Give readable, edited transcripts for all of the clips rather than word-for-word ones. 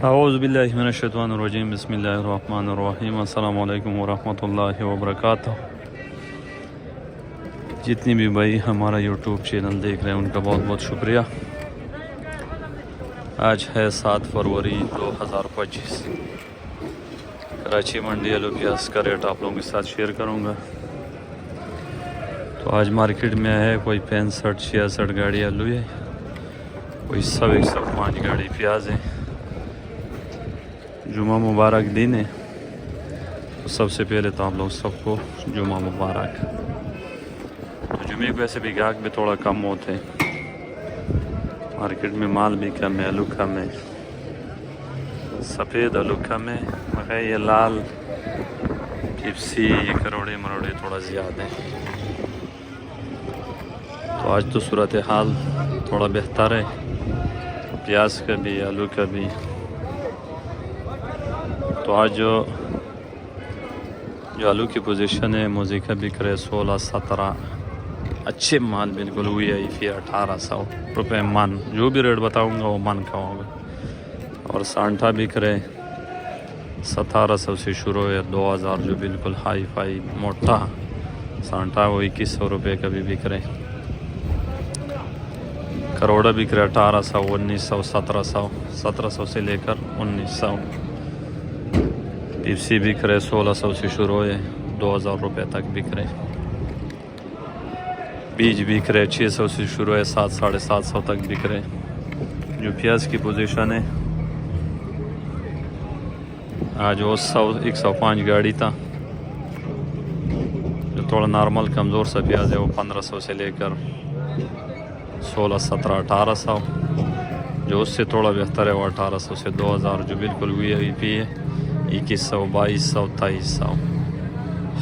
اعوذ باللہ من الشیطان الرجیم، بسم اللہ الرحمن الرحیم۔ السلام علیکم ورحمۃ اللہ وبرکاتہ۔ جتنی بھی بھائی ہمارا یوٹیوب چینل دیکھ رہے ہیں ان کا بہت بہت شکریہ۔ آج ہے 7 فروری 2025۔ کراچی منڈی آلو پیاز کا ریٹ آپ لوگوں کے ساتھ شیئر کروں گا۔ تو آج مارکیٹ میں ہے کوئی 65-66 گاڑی آلو ہے، کوئی 105 گاڑی پیاز ہے۔ جمعہ مبارک دن ہے، تو سب سے پہلے تو آپ لوگ سب کو جمعہ مبارک۔ تو جمعے کو ویسے بھی گاہک بھی تھوڑا کم ہوتے ہیں، مارکیٹ میں مال بھی کم ہے، آلو کم ہے، سفید آلو کم ہے، مگر یہ لال ٹپسی یہ کروڑے مروڑے تھوڑا زیادہ ہیں۔ تو آج تو صورتحال تھوڑا بہتر ہے، پیاز کا بھی آلو کا بھی۔ تو آج جو آلو کی پوزیشن ہے، موزی کا بک رہے 16-17، اچھے مال بالکل ہوئی آئی فی 1800 روپے من۔ جو بھی ریٹ بتاؤں گا وہ من کا ہوگا۔ اور سانٹا بک رہے 1700 سے شروع ہے، 2000 جو بالکل ہائی فائی موٹا سانٹا وہ 2100 روپے کا بھی بک رہے۔ کروڑا بک رہے 1800، 1900، 1700 سے لے کر 1900۔ پیپسی بک رہے 1600 سے شروع ہے، 2000 روپے تک بک رہے۔ بیج بک رہے 600 سے شروع ہے، 700-750 تک بک رہے۔ جو پیاز کی پوزیشن ہے آج وہ 105 گاڑی تھا۔ جو تھوڑا نارمل کمزور سا پیاز ہے وہ 1500 سے لے کر 1600-1700-1800۔ جو اس سے تھوڑا بہتر ہے وہ 1800 سے 2000۔ جو بالکل وی آئی پی ہے 2100، 2200، 2300۔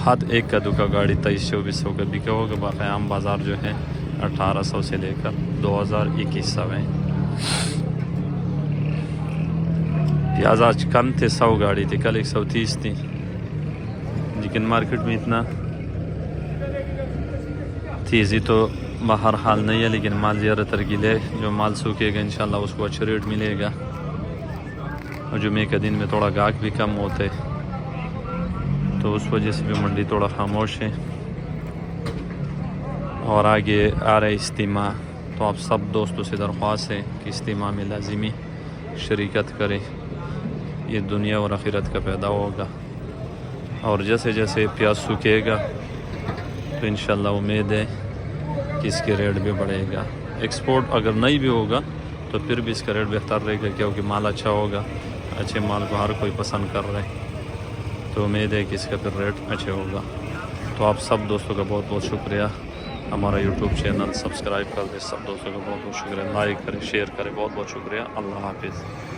حد ایک کا دکا گاڑی 2300-2400 کا بکا ہوگا۔ باقی عام بازار جو ہے 1800 سے لے کر 2000-2100 ہے۔ پیاز آج کم تھے، 100 گاڑی تھی، کل 130 تھی، لیکن مارکیٹ میں اتنا تیزی تو بہرحال نہیں ہے، لیکن مال زیادہ تر گیلے۔ جو مال سوکھے گا انشاءاللہ اس کو اچھا ریٹ ملے گا۔ اور جمعے کے دن میں تھوڑا گاہک بھی کم ہوتے، تو اس وجہ سے بھی منڈی تھوڑا خاموش ہے۔ اور آگے آ رہے اجتماع، تو آپ سب دوستوں سے درخواست ہے کہ اجتماع میں لازمی شرکت کریں، یہ دنیا اور آخرت کا پیدا ہوگا۔ اور جیسے جیسے پیاز سوکھے گا تو انشاءاللہ امید ہے کہ اس کے ریٹ بھی بڑھے گا۔ ایکسپورٹ اگر نہیں بھی ہوگا تو پھر بھی اس کا ریٹ بہتر رہے گا، کیونکہ مال اچھا ہوگا، اچھے مال کو ہر کوئی پسند کر رہے ہیں، تو امید ہے کہ اس کا پھر ریٹ اچھے ہوگا۔ تو آپ سب دوستوں کا بہت بہت شکریہ۔ ہمارا یوٹیوب چینل سبسکرائب کر دیں، سب دوستوں کا بہت بہت شکریہ، لائک کریں، شیئر کریں، بہت بہت شکریہ۔ اللہ حافظ۔